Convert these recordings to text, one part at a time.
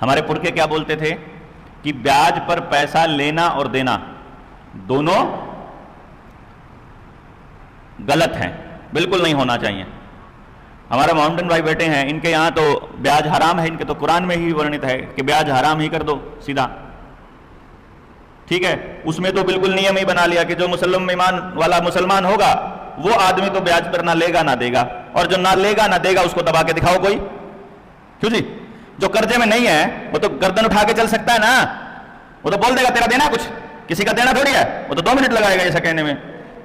हमारे पुरखे क्या बोलते थे कि ब्याज पर पैसा लेना और देना दोनों गलत हैं, बिल्कुल नहीं होना चाहिए। हमारा माउंटेन भाई बैठे हैं, इनके यहां तो ब्याज हराम है, इनके तो कुरान में ही वर्णित है कि ब्याज हराम ही कर दो सीधा, ठीक है। उसमें तो बिल्कुल नियम ही बना लिया कि जो मुसलमान वाला मुसलमान होगा वो आदमी तो ब्याज पर ना लेगा ना देगा, और जो ना लेगा ना देगा उसको दबा के दिखाओ कोई, क्यों जी? जो कर्जे में नहीं है वो तो गर्दन उठा के चल सकता है ना, वो तो बोल देगा तेरा देना कुछ, किसी का देना थोड़ी है, वो तो 2 मिनट लगाएगा ऐसा कहने में।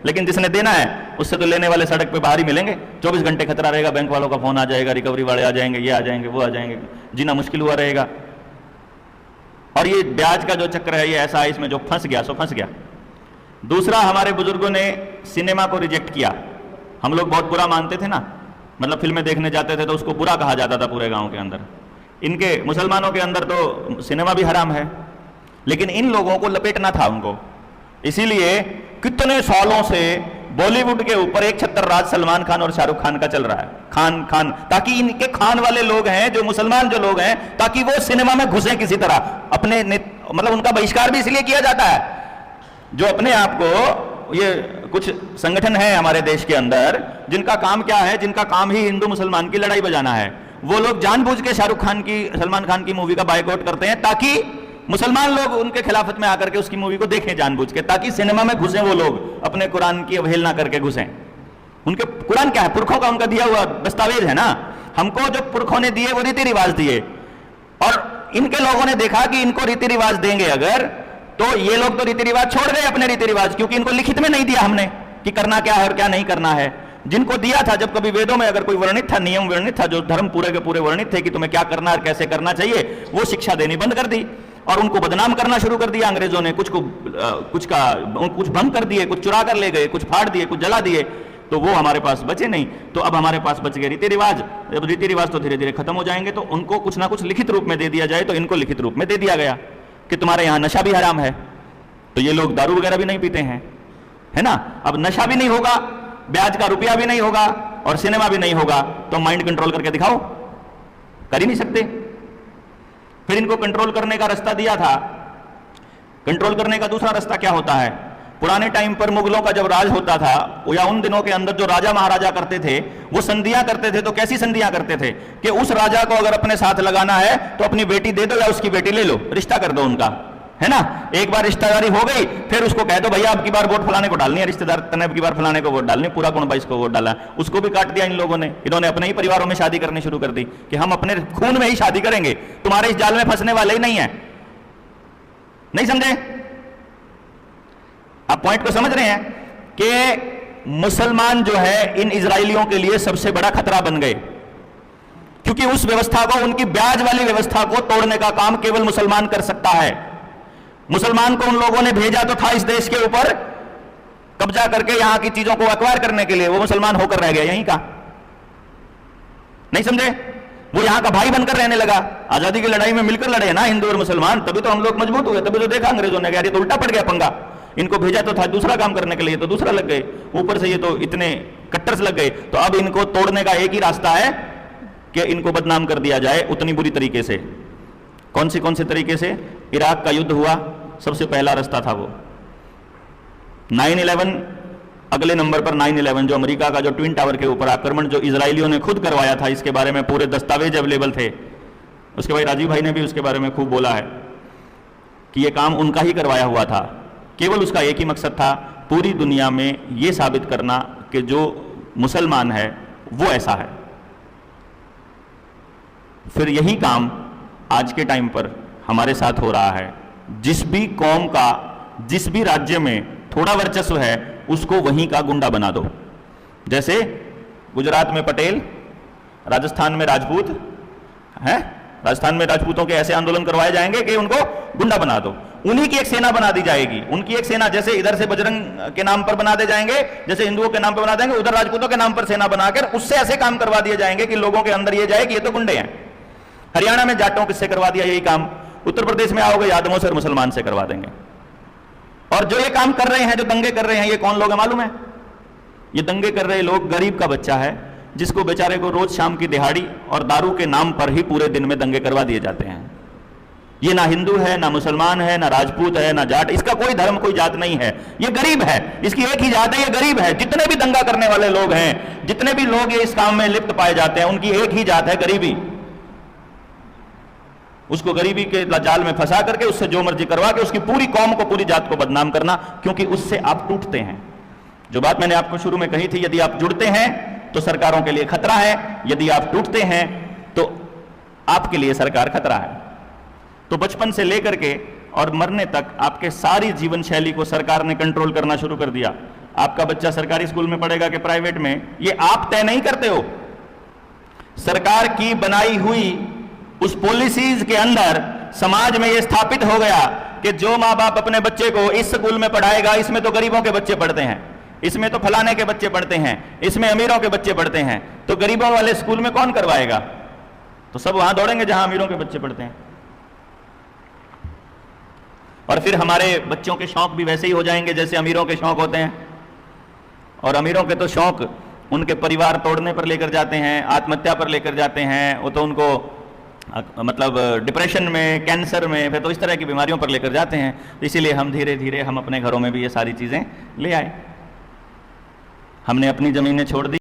लेकिन जिसने देना है उससे तो लेने वाले सड़क पे बाहर ही मिलेंगे, 24 घंटे खतरा रहेगा, बैंक वालों का फोन आ जाएगा, रिकवरी वाले आ जाएंगे, ये आ जाएंगे, वो आ जाएंगे, जीना मुश्किल हुआ रहेगा। और ये ब्याज का जो चक्र है ये ऐसा है, इसमें जो फंस गया सो फंस गया। दूसरा, हमारे बुजुर्गों ने सिनेमा को रिजेक्ट किया। हम लोग बहुत बुरा मानते थे ना, मतलब फिल्में देखने जाते थे तो उसको बुरा कहा जाता था पूरे गांव के अंदर। इनके मुसलमानों के अंदर तो सिनेमा भी हराम है, लेकिन इन लोगों को लपेटना था उनको, इसीलिए कितने सालों से बॉलीवुड के ऊपर एक छत्तर राज सलमान खान और शाहरुख खान का चल रहा है, खान खान, ताकि इनके खान वाले लोग हैं जो मुसलमान जो लोग हैं, ताकि वो सिनेमा में घुसे किसी तरह अपने, मतलब उनका बहिष्कार भी इसलिए किया जाता है। जो अपने आप को, ये कुछ संगठन है हमारे देश के अंदर जिनका काम क्या है, जिनका काम ही हिंदू मुसलमान की लड़ाई बजाना है, वो लोग जानबूझ के शाहरुख खान की, सलमान खान की मूवी का बायकॉट करते हैं ताकि मुसलमान लोग उनके खिलाफत में आकर के उसकी मूवी को देखें जानबूझ के, ताकि सिनेमा में घुसे वो लोग, अपने कुरान की अवहेलना करके घुसें। उनके कुरान क्या है? पुरखों का उनका दिया हुआ दस्तावेज है ना, हमको जो पुरखों ने दिए वो रीति रिवाज दिए, और इनके लोगों ने देखा कि इनको रीति रिवाज देंगे अगर, तो ये लोग तो रीति रिवाज छोड़ गए अपने रीति रिवाज, क्योंकि इनको लिखित में नहीं दिया हमने कि करना क्या है और क्या नहीं करना है। जिनको दिया था, जब कभी वेदों में अगर कोई वर्णित था, नियम वर्णित था, जो धर्म पूरे के पूरे वर्णित थे कि तुम्हें क्या करना और कैसे करना चाहिए, वो शिक्षा देनी बंद कर दी और उनको बदनाम करना शुरू कर दिया अंग्रेजों ने। कुछ भंग कर दिए, कुछ चुरा कर ले गए, कुछ फाड़ दिए, कुछ जला दिए, तो वो हमारे पास बचे नहीं। तो अब हमारे पास बच गए रीति रिवाज। जब रीति रिवाज तो धीरे धीरे खत्म हो जाएंगे, तो उनको कुछ ना कुछ लिखित रूप में दे दिया जाए, तो इनको लिखित रूप में दे दिया गया कि तुम्हारे यहां नशा भी हराम है, तो ये लोग दारू वगैरह भी नहीं पीते हैं, है ना। अब नशा भी नहीं होगा, ब्याज का रुपया भी नहीं होगा और सिनेमा भी नहीं होगा, तो माइंड कंट्रोल करके दिखाओ, कर ही नहीं सकते। फिर इनको कंट्रोल करने का रास्ता दिया था। कंट्रोल करने का दूसरा रास्ता क्या होता है? पुराने टाइम पर मुगलों का जब राज होता था, या उन दिनों के अंदर जो राजा महाराजा करते थे, वो संधियां करते थे। तो कैसी संधियां करते थे कि उस राजा को अगर अपने साथ लगाना है तो अपनी बेटी दे दो या उसकी बेटी ले लो, रिश्ता कर दो उनका, है ना। एक बार रिश्तेदारी हो गई, फिर उसको कह दो भैया अब की बार वोट फलाने को डालनी है, रिश्तेदार तने अब की बार फलाने को वोट डालनी, पूरा कुनबा इसको वोट डाला। उसको भी काट दिया इन लोगों ने। इन्होंने अपने ही परिवारों में शादी करनी शुरू कर दी कि हम अपने खून में ही शादी करेंगे, तुम्हारे इस जाल में फंसने वाले ही नहीं है। नहीं समझे? आप पॉइंट को समझ रहे हैं कि मुसलमान जो है इन इजरायलियों के लिए सबसे बड़ा खतरा बन गए, क्योंकि उस व्यवस्था को, उनकी ब्याज वाली व्यवस्था को तोड़ने का काम केवल मुसलमान कर सकता है। मुसलमान को उन लोगों ने भेजा तो था इस देश के ऊपर कब्जा करके यहां की चीजों को एक्वायर करने के लिए, वो मुसलमान होकर रह गया यहीं का। नहीं समझे? वो यहां का भाई बनकर रहने लगा। आजादी की लड़ाई में मिलकर लड़े ना हिंदू और मुसलमान, तभी तो हम लोग मजबूत हुए, तभी तो देखा अंग्रेजों ने, यार ये तो उल्टा पड़ गया पंगा। इनको भेजा तो था दूसरा काम करने के लिए, तो दूसरा लग गए, ऊपर से ये तो इतने कट्टर्स लग गए। तो अब इनको तोड़ने का एक ही रास्ता है कि इनको बदनाम कर दिया जाए उतनी बुरी तरीके से। कौन से तरीके से? इराक का युद्ध हुआ, सबसे पहला रास्ता था वो। 9/11 अगले नंबर पर 9/11 जो अमेरिका का जो ट्विन टावर के ऊपर आक्रमण जो इजरायलियों ने खुद करवाया था, इसके बारे में पूरे दस्तावेज अवेलेबल थे। उसके भाई राजीव भाई ने भी उसके बारे में खूब बोला है कि यह काम उनका ही करवाया हुआ था। केवल उसका एक ही मकसद था, पूरी दुनिया में यह साबित करना कि जो मुसलमान है वो ऐसा है। फिर यही काम आज के टाइम पर हमारे साथ हो रहा है। जिस भी कौम का, जिस भी राज्य में थोड़ा वर्चस्व है, उसको वहीं का गुंडा बना दो। जैसे गुजरात में पटेल, राजस्थान में राजपूत हैं, राजस्थान में राजपूतों के ऐसे आंदोलन करवाए जाएंगे कि उनको गुंडा बना दो। उन्हीं की एक सेना बना दी जाएगी, उनकी एक सेना, जैसे इधर से बजरंग के नाम पर बना दे जाएंगे, जैसे हिंदुओं के नाम पर बना देंगे, उधर राजपूतों के नाम पर सेना बनाकर उससे ऐसे काम करवा दिए जाएंगे कि लोगों के अंदर ये जाए कि ये तो गुंडे हैं। हरियाणा में जाटों किससे करवा दिया यही काम, उत्तर प्रदेश में आओगे यादवों से और मुसलमान से करवा देंगे। और जो ये काम कर रहे हैं, जो दंगे कर रहे हैं, ये कौन लोग है मालूम है? ये दंगे कर रहे लोग गरीब का बच्चा है, जिसको बेचारे को रोज शाम की दिहाड़ी और दारू के नाम पर ही पूरे दिन में दंगे करवा दिए जाते हैं। ये ना हिंदू है, ना मुसलमान है, ना राजपूत है, ना जाट, इसका कोई धर्म कोई जात नहीं है, ये गरीब है, इसकी एक ही जात है, ये गरीब है। जितने भी दंगा करने वाले लोग हैं, जितने भी लोग ये इस काम में लिप्त पाए जाते हैं, उनकी एक ही जात है, गरीबी। उसको गरीबी के जाल में फंसा करके उससे जो मर्जी करवा के उसकी पूरी कौम को, पूरी जात को बदनाम करना, क्योंकि उससे आप टूटते हैं। जो बात मैंने आपको शुरू में कही थी, यदि आप जुड़ते हैं तो सरकारों के लिए खतरा है, यदि आप टूटते हैं तो आपके लिए सरकार खतरा है। तो बचपन से लेकर के और मरने तक आपके सारी जीवन शैली को सरकार ने कंट्रोल करना शुरू कर दिया। आपका बच्चा सरकारी स्कूल में पढ़ेगा कि प्राइवेट में, ये आप तय नहीं करते हो। सरकार की बनाई हुई उस पॉलिसीज के अंदर समाज में यह स्थापित हो गया कि जो मां बाप अपने बच्चे को इस स्कूल में पढ़ाएगा, इसमें तो गरीबों के बच्चे पढ़ते हैं, इसमें तो फलाने के बच्चे पढ़ते हैं, इसमें अमीरों के बच्चे पढ़ते हैं, तो गरीबों वाले स्कूल में कौन करवाएगा? तो सब वहां दौड़ेंगे जहां अमीरों के बच्चे पढ़ते हैं। और फिर हमारे बच्चों के शौक भी वैसे ही हो जाएंगे जैसे अमीरों के शौक होते हैं। और अमीरों के तो शौक उनके परिवार तोड़ने पर लेकर जाते हैं, आत्महत्या पर लेकर जाते हैं, वो तो उनको मतलब डिप्रेशन में, कैंसर में, फिर तो इस तरह की बीमारियों पर लेकर जाते हैं। तो इसीलिए हम धीरे धीरे हम अपने घरों में भी ये सारी चीजें ले आए। हमने अपनी जमीनें छोड़ दी।